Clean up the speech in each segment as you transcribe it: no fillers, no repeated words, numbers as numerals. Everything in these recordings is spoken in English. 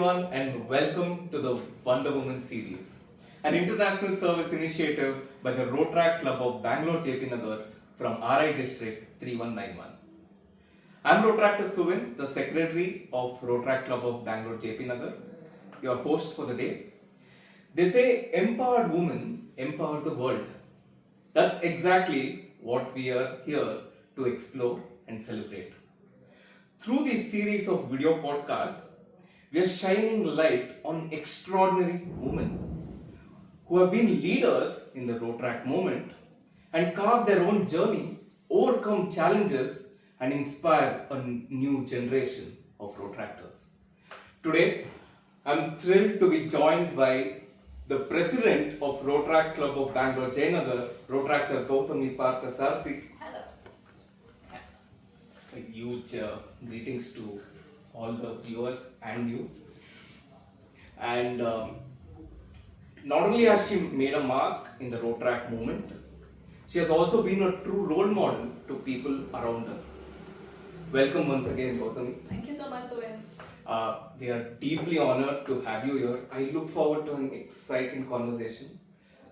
everyone, and welcome to the Wonder Woman series, an international service initiative by the Rotaract Club of Bangalore, Jayanagar from RI District 3191. I'm Rotaract Suvin, the Secretary of Rotaract Club of Bangalore, Jayanagar, your host for the day. They say empowered women empower the world. That's exactly what we are here to explore and celebrate. Through this series of video podcasts, we are shining light on extraordinary women who have been leaders in the Rotaract movement and carved their own journey, overcome challenges, and inspire a new generation of Rotaractors. Today, I'm thrilled to be joined by the President of Rotaract Club of Bangalore, Jayanagar, Rotaractor Gouthami Parthasarathy. Hello. A huge greetings to all the viewers and you. And not only has she made a mark in the Rotaract movement, she has also been a true role model to people around her. Welcome once again, Gouthami. Thank you so much, Suvin. We are deeply honored to have you here. I look forward to an exciting conversation.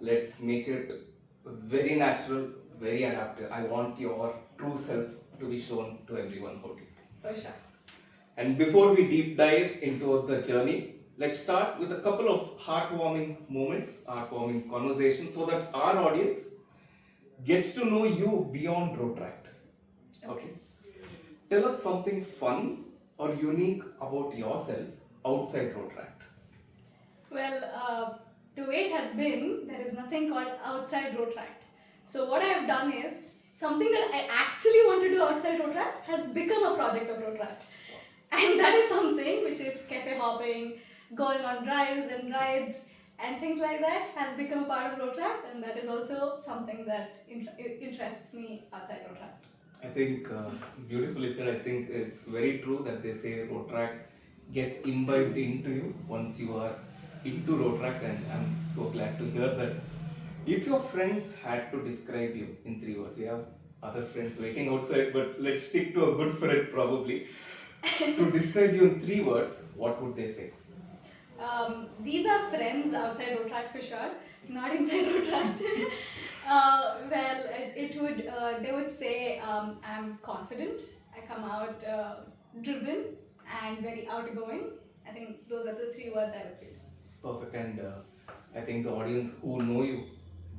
Let's make it very natural, very adaptive. I want your true self to be shown to everyone. For sure. And before we deep dive into the journey, let's start with a couple of heartwarming moments, heartwarming conversations, so that our audience gets to know you beyond Rotaract. Okay. Tell us something fun or unique about yourself outside Rotaract. Well, the way it has been, there is nothing called outside Rotaract. So what I have done is, something that I actually want to do outside Rotaract has become a project of Rotaract. And that is something which is cafe hopping, going on drives and rides and things like that has become a part of Rotaract, and that is also something that interests me outside Rotaract. I think, beautifully said, I think it's very true that they say Rotaract gets imbibed into you once you are into Rotaract, and I'm so glad to hear that. If your friends had to describe you in 3 words, we have other friends waiting outside, but let's stick to a good friend probably. To describe you in 3 words, what would they say? These are friends outside Rotaract for sure, not inside Rotaract. They would say I'm confident, I come out driven and very outgoing. I think those are the 3 words I would say. Perfect, and I think the audience who know you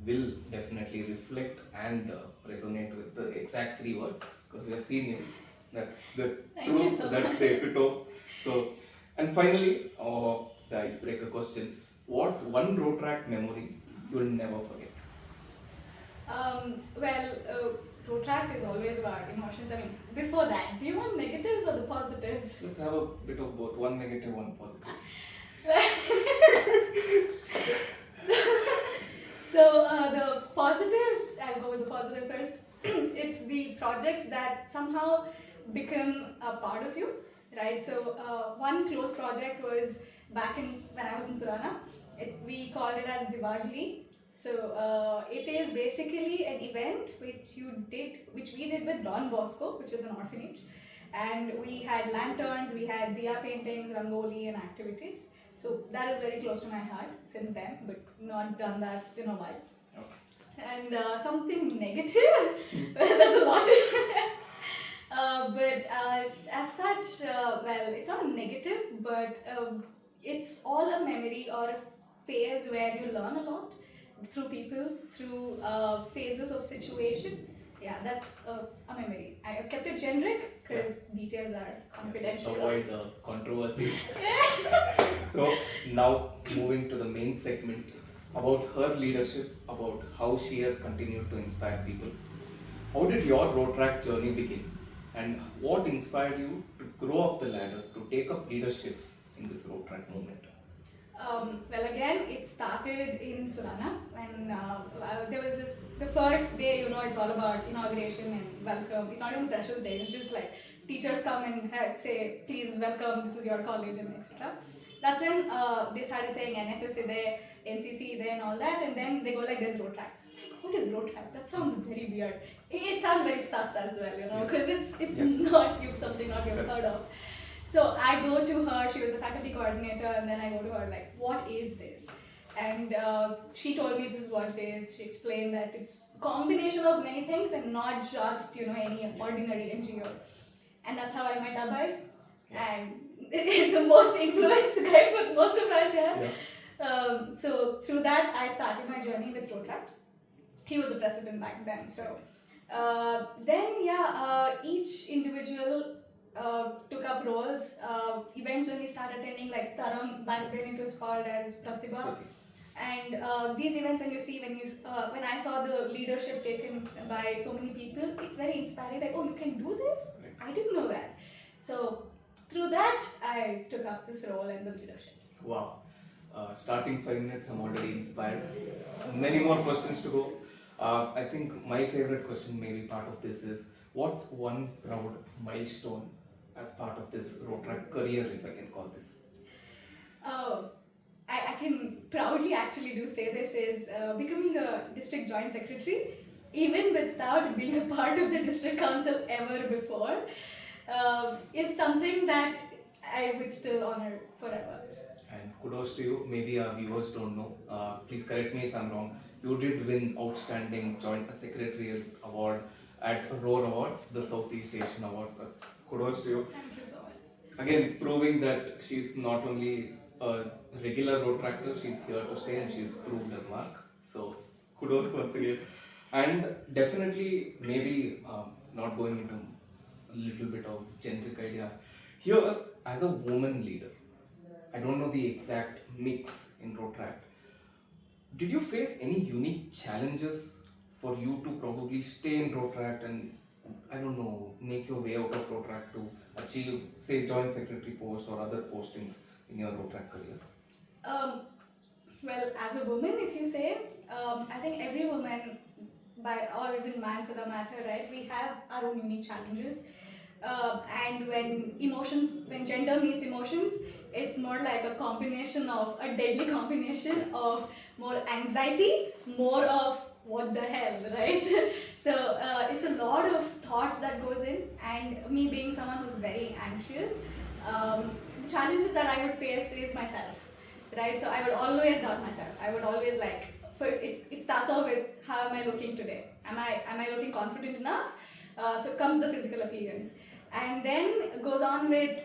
will definitely reflect and resonate with the exact 3 words, because we have seen you. That's the Thank you so that's much. the epitome. So, and finally, the icebreaker question: what's one Rotaract memory you'll never forget? Rotaract is always about emotions. I mean, before that, do you want negatives or the positives? Let's have a bit of both. One negative, one positive. So the positives, I'll go with the positive first. It's the projects that somehow become a part of you, right? So one close project was back in when I was in Surana. We called it as Diwali. So it is basically an event which we did with Don Bosco, which is an orphanage, and we had lanterns, we had diya paintings, rangoli, and activities. So that is very close to my heart since then, but not done that in a while. Okay. And something negative, well, there's a lot. But as such, it's not a negative, but it's all a memory or a phase where you learn a lot through people, through phases of situation. Yeah, that's a memory. I have kept it generic because details are confidential. Let's avoid the controversy. So now moving to the main segment about her leadership, about how she has continued to inspire people. How did your Rotaract journey begin, and what inspired you to grow up the ladder to take up leaderships in this Rotaract movement? Again, it started in Surana when there was the first day, it's all about inauguration and welcome. It's not even Freshers' Day, it's just like teachers come and say, please welcome, this is your college, and etc. That's when they started saying NSS is there, NCC is there, and all that, and then they go like, there's Rotaract. What is Rotaract? That sounds very weird. It sounds very sus as well, because it's not something not you've heard of. So I go to her, she was a faculty coordinator, and then I go to her like, what is this? And she told me this is what it is. She explained that it's a combination of many things and not just, any ordinary NGO. And that's how I met Abhay. And the most influenced guy for most of us here. So through that, I started my journey with Rotaract. He was a president back then. So each individual took up roles. Events when we started attending, like Taram, back then it was called as Pratibha. And these events, when I saw the leadership taken by so many people, it's very inspiring. Like, oh, you can do this? I didn't know that. So through that, I took up this role in the leaderships. Wow. Starting 5 minutes, I'm already inspired. Many more questions to go. I think my favorite question, maybe part of this, is what's one proud milestone as part of this Rotaract career, if I can call this? Oh, I can proudly actually do say this is becoming a district joint secretary, even without being a part of the district council ever before, is something that I would still honor forever. And kudos to you. Maybe our viewers don't know. Please correct me if I'm wrong. You did win Outstanding Joint Secretarial Award at ROAR Awards, the Southeast Asian Awards. Kudos to you. Thank you so much. Again, proving that she's not only a regular Rotaractor, she's here to stay and she's proved her mark. So, kudos once again. And definitely, maybe not going into a little bit of generic ideas. Here, as a woman leader, I don't know the exact mix in Rotaract. Did you face any unique challenges for you to probably stay in Rotaract and, I don't know, make your way out of Rotaract to achieve, say, joint secretary post or other postings in your Rotaract career? Well, as a woman, if you say, I think every woman, or even man for the matter, right, we have our own unique challenges. And when gender meets emotions, it's more like a deadly combination of more anxiety, more of what the hell, right? So it's a lot of thoughts that goes in, and me being someone who's very anxious, the challenges that I would face is myself, right? So I would always doubt myself. I would always first it starts off with, how am I looking today? Am I looking confident enough? So comes the physical appearance. And then it goes on with,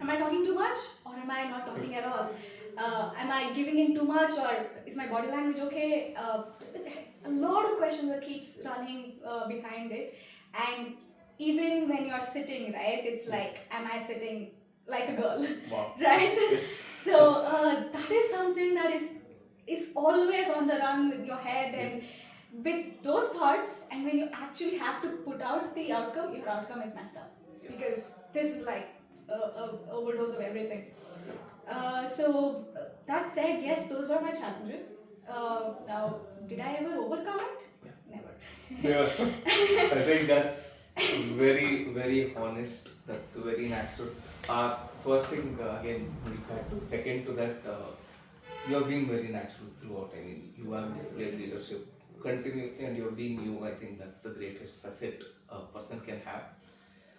am I talking too much or am I not talking at all? Am I giving in too much, or is my body language okay? A lot of questions that keeps running behind it. And even when you're sitting, right, it's like, am I sitting like a girl? Wow. Right? So that is something that is always on the run with your head. And with those thoughts, and when you actually have to put out the outcome, your outcome is messed up. Yes. Because this is like a overdose of everything. So that said, yes, those were my challenges. Now, did I ever overcome it? Yeah. Never. Yeah. I think that's very, very honest. That's very natural. First thing, again, if I have to second to that, you have been very natural throughout. I mean, you have displayed leadership continuously and you're being you. I think that's the greatest facet a person can have.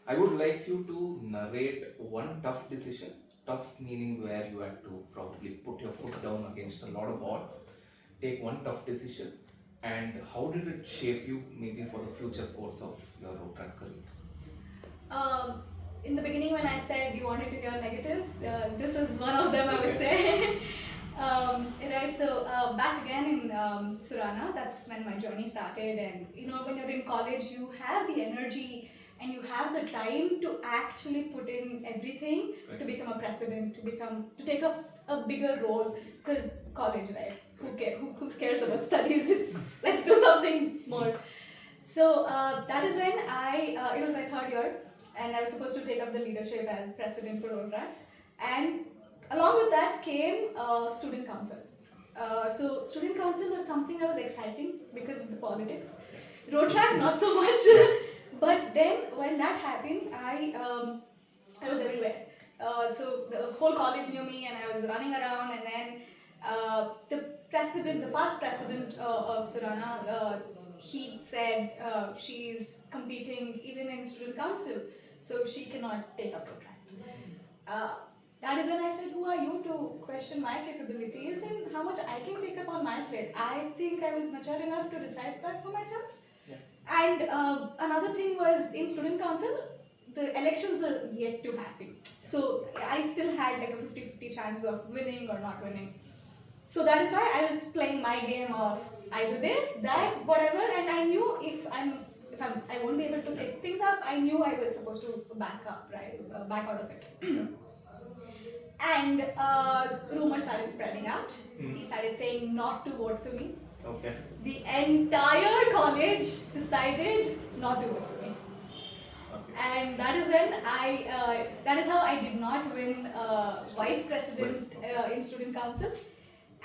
I would like you to narrate one tough decision, tough meaning where you had to probably put your foot down against a lot of odds, take one tough decision, and how did it shape you maybe for the future course of your Rotaract career? In the beginning, when I said you wanted to hear negatives, this is one of them, I would say. Right, so back again in Surana, that's when my journey started. And when you're in college, you have the energy and you have the time to actually put in everything to become a president, to take up a bigger role. Because college, right? Who cares about studies? Let's do something more. So that is when it was my third year, and I was supposed to take up the leadership as president for Rotaract. And along with that came student council. So student council was something that was exciting because of the politics. Rotaract not so much. But then when that happened, I was everywhere. So the whole college knew me, and I was running around. And then the past president of Surana, he said she's competing even in student council, so she cannot take up Rotaract. uh, that is when I said, who are you to question my capabilities and how much I can take up on my plate? I think I was mature enough to decide that for myself. Yeah. And another thing was in student council, the elections are yet to happen. So I still had like a 50-50 chances of winning or not winning. So that is why I was playing my game of either this, that, whatever, and I knew I won't be able to take things up, I knew I was supposed to back up, right? Back out of it. And rumors started spreading out. He started saying not to vote for me. Okay. The entire college decided not to vote for me. Okay. And that is when that is how I did not win vice president in student council.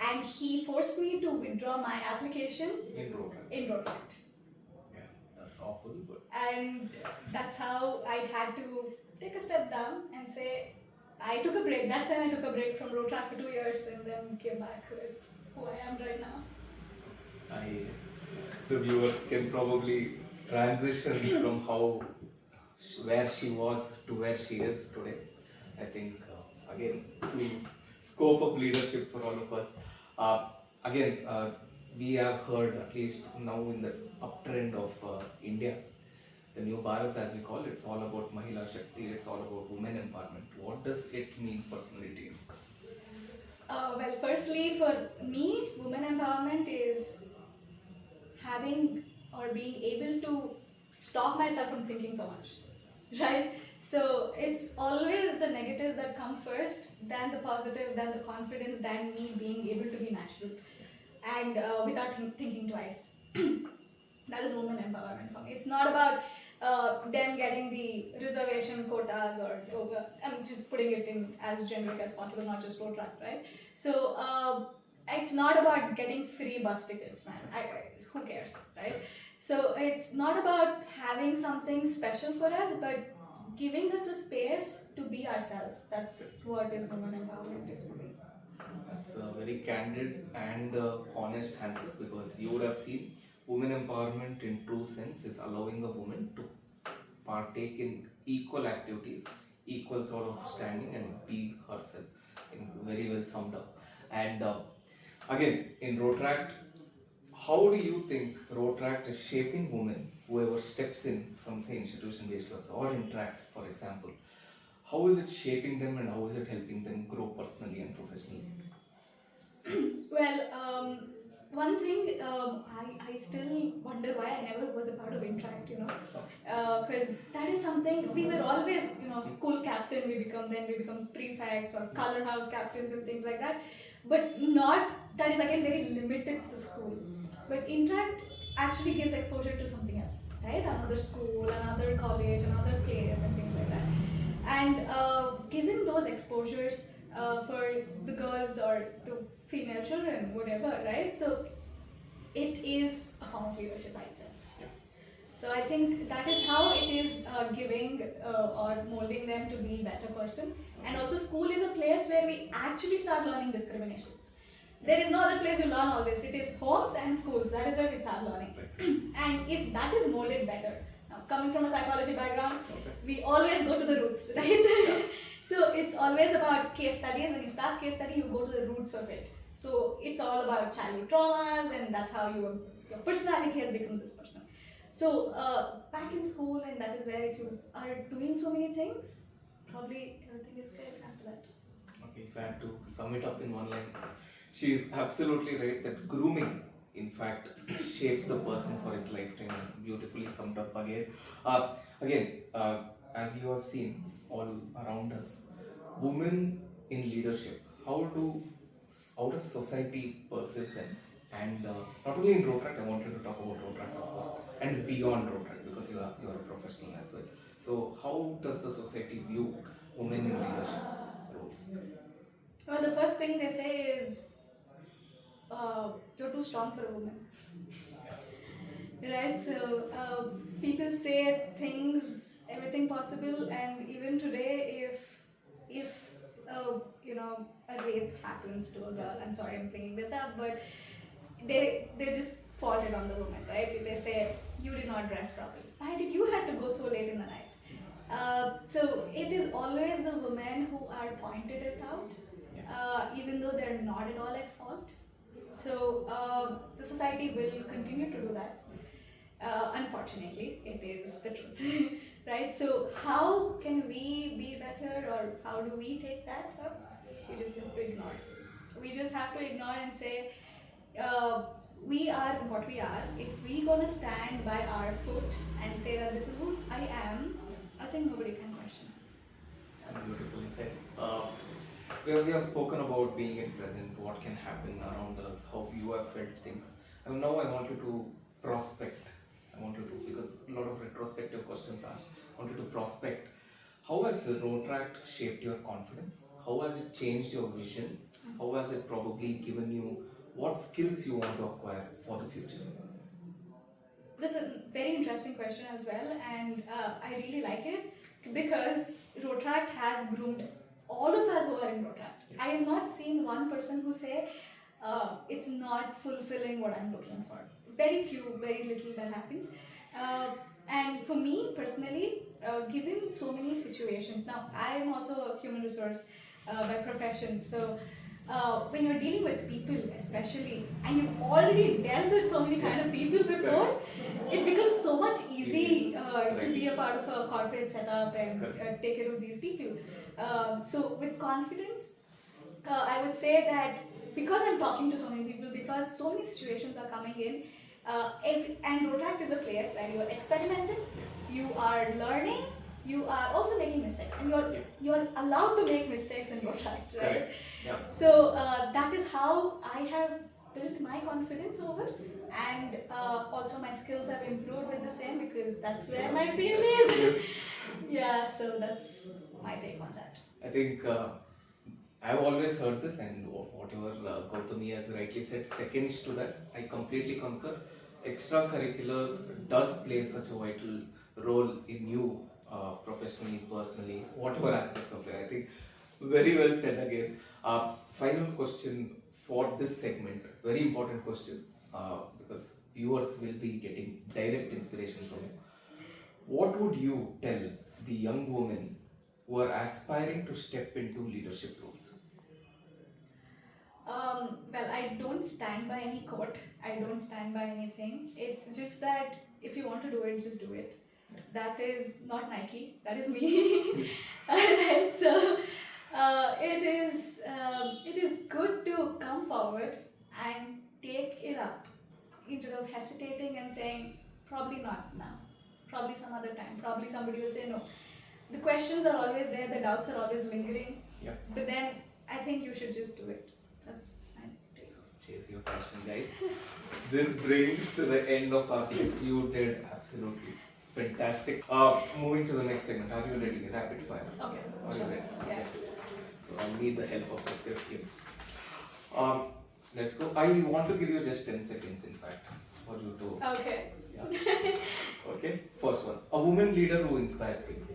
And he forced me to withdraw my application In Rotaract. in Rotaract. Yeah, that's awful, but And that's how I had to take a step down and say, I took a break. That's when I took a break from Rotaract for 2 years and then came back with who I am right now. the viewers can probably transition from where she was to where she is today. I think again, to scope of leadership for all of us. Again, we have heard, at least now in the uptrend of India, the new Bharat as we call it, it's all about Mahila Shakti, it's all about women empowerment. What does it mean personally to you? Well, firstly, for me, women empowerment is having or being able to stop myself from thinking so much, right? So it's always the negatives that come first, then the positive, then the confidence, then me being able to be natural and without thinking twice. That is women empowerment for me. It's not about them getting the reservation quotas or I'm just putting it in as generic as possible, not just road track, right? So it's not about getting free bus tickets, man. Who cares, right? So it's not about having something special for us, but giving us a space to be ourselves. That's what is women empowerment is for me. That's a very candid and honest answer, because you would have seen women empowerment in true sense is allowing a woman to partake in equal activities, equal sort of standing, and be herself. I think very well summed up. And again, in Rotaract, how do you think Rotaract is shaping women, whoever steps in from, say, institution-based clubs or Interact, for example? How is it shaping them and how is it helping them grow personally and professionally? Well, one thing I still wonder why I never was a part of Interact, because that is something we were always, school captain we become prefects or color house captains and things like that, but not that is again very limited to the school. But Interact actually gives exposure to something else, right? Another school, another college, another place, and things like that. And given those exposures for the girls or the female children, whatever, right? So it is a form of leadership by itself. So I think that is how it is giving or molding them to be a better person. And also school is a place where we actually start learning discrimination. There is no other place you learn all this. It is homes and schools. That is where we start learning. And if that is molded better, now coming from a psychology background, we always go to the roots, right? So it's always about case studies. When you start case study, you go to the roots of it. So it's all about childhood traumas, and that's how your personality has become this person. So back in school, and that is where if you are doing so many things, probably everything is great after that. Okay, if I had to sum it up in one line, she is absolutely right that grooming, in fact, shapes the person for his lifetime. Beautifully summed up again. As you have seen all around us, women in leadership, how does society perceive them? And not only in Rotaract, I wanted to talk about Rotaract, of course, and beyond Rotaract, because you are a professional as well. So how does the society view women in leadership roles? Well, the first thing they say is, you're too strong for a woman. Right? So people say things, everything possible, and even today, if a rape happens to a girl, I'm sorry I'm bringing this up, but they just fault it on the woman, right? They say you did not dress properly. Why did you have to go so late in the night? So it is always the women who are pointed it out, even though they're not at all at fault. So the society will continue to do that. Unfortunately, it is the truth, right? So how can we be better, or how do we take that up? We just have to ignore. We just have to ignore and say, uh, we are what we are. If we gonna stand by our foot and say that this is who I am, I think nobody can question us. That's beautifully said. We have spoken about being in present, what can happen around us, how you have felt things. And now I want you to prospect. I want you to, because a lot of retrospective questions asked, I want you to prospect. How has the Rotaract shaped your confidence? How has it changed your vision? How has it probably given you what skills you want to acquire for the future? That's a very interesting question as well, and I really like it because Rotaract has groomed all of us who are in Rotaract. I have not seen one person who say it's not fulfilling what I'm looking for. Very few, very little that happens. And for me personally, given so many situations, now I am also a human resource by profession, so when you're dealing with people especially, and you've already dealt with so many kind of people before, it becomes so much easy to be a part of a corporate setup and take care of these people. So with confidence, I would say that because I'm talking to so many people, because so many situations are coming in, and Rotaract is a place where you're experimenting, you are learning, you are also making mistakes, and you're allowed to make mistakes in Rotaract, right? Correct. Yeah. So that is how I have built my confidence over, and also my skills have improved with the same, because that's where my field is. Yeah, so that's my take on that. I think I've always heard this, and whatever Gouthami has rightly said, seconds to that, I completely concur. Extracurriculars does play such a vital role in you professionally, personally, whatever aspects of life. I think very well said again. Final question for this segment, very important question, because viewers will be getting direct inspiration from you. What would you tell the young women who are aspiring to step into leadership roles? Well, I don't stand by any quote. I don't stand by anything. It's just that if you want to do it, just do it. That is not Nike. That is me. Right? So it is good to come forward and take it up instead of hesitating and saying probably not now, probably some other time, probably somebody will say no. The questions are always there. The doubts are always lingering. Yeah. But then I think you should just do it. That's my take. Chase your passion, guys. This brings to the end of our segment. You did absolutely fantastic. Moving to the next segment. Are you ready? Rapid fire. Okay. Are you ready? Yeah. So I need the help of the script here. Let's go. I want to give you just 10 seconds, in fact, for you to. Okay. Yeah. Okay. First one. A woman leader who inspires you.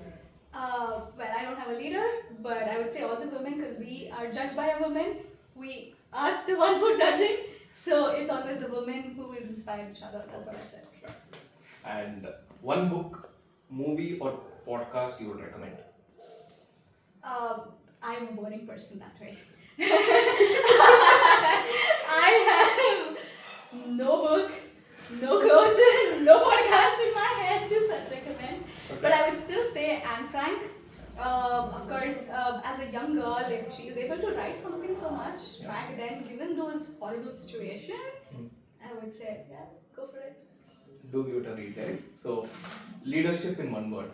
Well, I don't have a leader, but I would say all the women, because we are judged by a woman. We are the ones who are judging. So it's always the women who inspire each other. That's what I said. And one book, movie, or podcast you would recommend? I'm a boring person that way. I have no book, no quote, no podcast in my head, just I'd recommend. Okay. But I would still say Anne Frank. Of course, as a young girl, if she is able to write something so much back then, given those horrible situations, I would say, yeah, go for it. Do give it a read, guys. So, leadership in one word.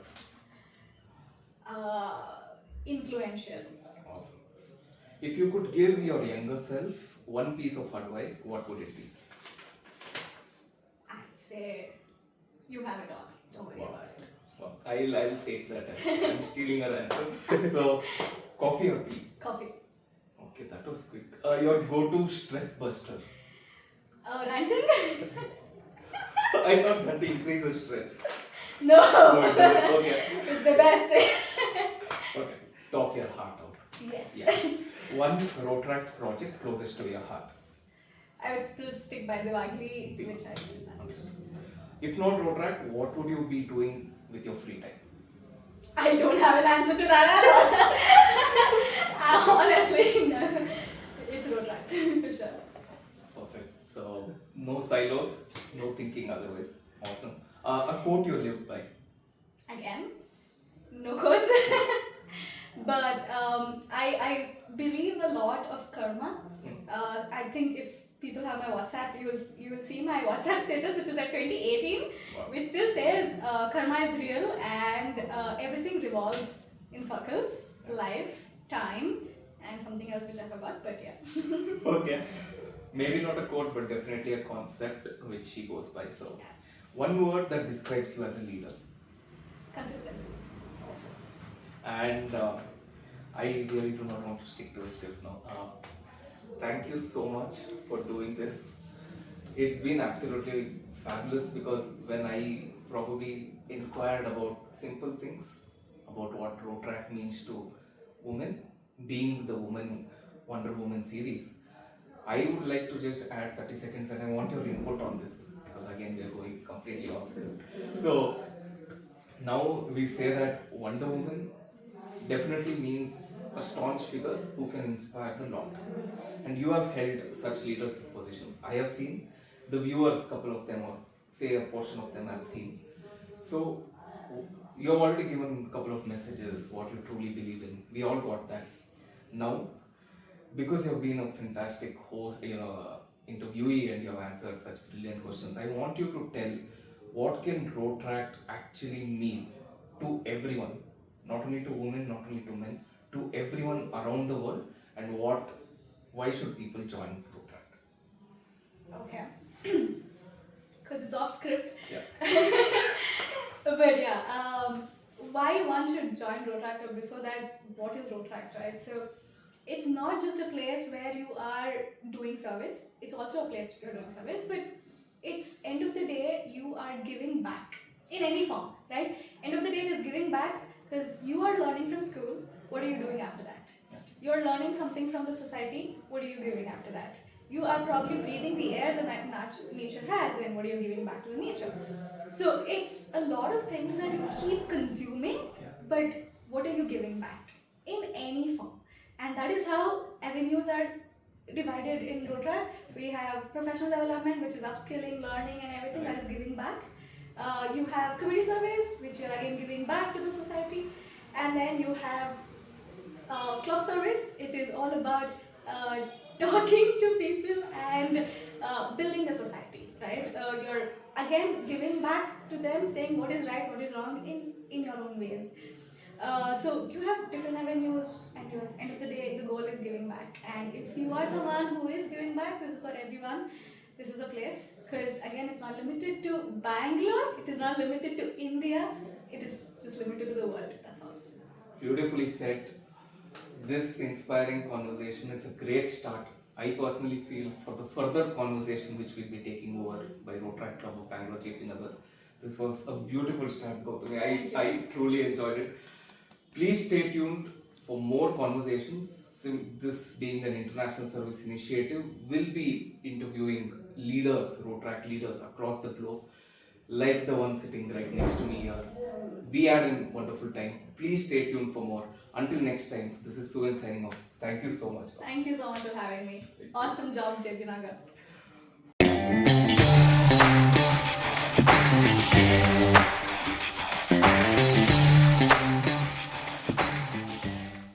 Influential. Awesome. If you could give your younger self one piece of advice, what would it be? I'd say, you have it all. Don't worry about it. Wow. I'll take that. I'm stealing her answer. So, coffee or tea? Coffee. Okay, that was quick. Your go-to stress buster? Ranting? I thought that increases stress. No. Okay. It's the best thing. Okay. Talk your heart out. Yes. Yeah. One Rotaract project closest to your heart. I would still stick by the Wagli, which I said. Understood. If not Rotaract, what would you be doing with your free time? I don't have an answer to that at all. Honestly, no. It's Rotaract for sure. Perfect. So, no silos, no thinking otherwise. Awesome. A quote you live by. Again, no quotes. But I believe a lot of karma. I think if people have my WhatsApp, you will see my WhatsApp status, which is at 2018, Wow. which still says karma is real and everything revolves in circles, life, time, and something else which I forgot. But yeah, Okay. Maybe not a quote, but definitely a concept which she goes by. So, one word that describes you as a leader. consistency. Awesome. And I really do not want to stick to the script now. Thank you so much for doing this. It's been absolutely fabulous because when I probably inquired about simple things, about what Rotaract means to women, being the woman Wonder Woman series, I would like to just add 30 seconds and I want your input on this because again we are going completely off script. So now we say that Wonder Woman definitely means a staunch figure who can inspire the lot. And you have held such leadership positions. I have seen the viewers, couple of them, or say a portion of them, I've seen. So you have already given a couple of messages, what you truly believe in. We all got that. Now, because you have been a fantastic host, interviewee, and you have answered such brilliant questions, I want you to tell what can Rotaract actually mean to everyone, not only to women, not only to men, to everyone around the world, and why should people join Rotaract? Okay. Because it's off script. Yeah. But yeah, why one should join Rotaract, or before that, what is Rotaract, right? So it's not just a place where you are doing service, it's also a place you're doing service, but it's end of the day, you are giving back in any form, right? End of the day, it is giving back because you are learning from school, what are you doing after that? You're learning something from the society, what are you giving after that? You are probably breathing the air that nature has, and what are you giving back to the nature? So it's a lot of things that you keep consuming, but what are you giving back in any form? And that is how avenues are divided in Rotaract. We have professional development, which is upskilling, learning, and everything that is giving back. You have community service, which you're again giving back to the society, and then you have club service. It is all about talking to people and building a society, right? You're again giving back to them, saying what is right, what is wrong in your own ways. So you have different avenues, and your end of the day, the goal is giving back. And if you are someone who is giving back, this is for everyone. This is a place, because again, it's not limited to Bangalore. It is not limited to India. It is just limited to the world. That's all. Beautifully said. This inspiring conversation is a great start. I personally feel for the further conversation which we'll be taking over by Rotaract Club of Bangalore, Jayanagar. This was a beautiful start, Gouthami. I truly enjoyed it. Please stay tuned for more conversations. This being an international service initiative, we'll be interviewing leaders, Rotaract leaders across the globe, like the one sitting right next to me here. We had a wonderful time. Please stay tuned for more. Until next time, this is Suven signing off. Thank you so much. Thank you so much for having me. Awesome job, Jayanagar.